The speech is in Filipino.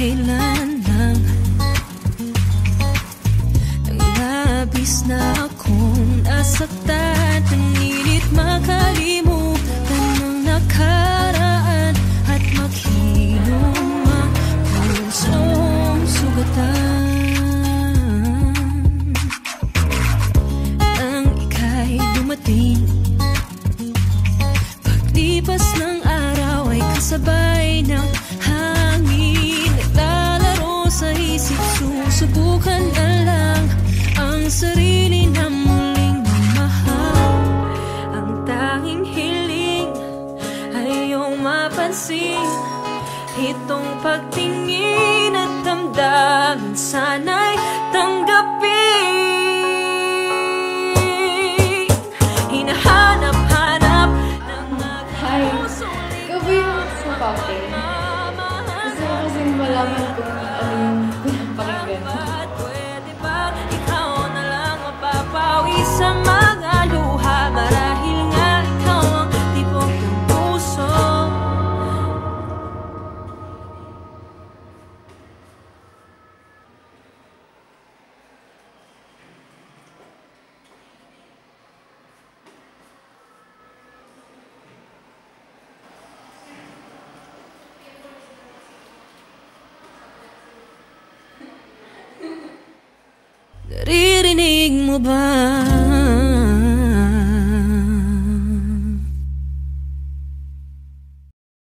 kailan lang nang labis na akong nasaktan. Pinilit makalimutan ng nakaraan at maghilom ang pusong sugatan. Nang ika'y dumating, paglipas ng araw ay kasabay ng hangin. Naglalaro sa isip, susubukan na lang ang sarili na muling mamahal. Ang tanging hiling ay iyong mapansin, itong pagtingin at damdamin sana'y tanggapin. Hinahanap-hanap ng puso. Ikaw ba yung sumpake? Gusto ko kasing malaman kung ano yung pinapakinggan mo. Pwede ba ikaw na lang mapapawi sa mga luha? Marahil nga ikaw ang tibok ng puso. Naririnig mo ba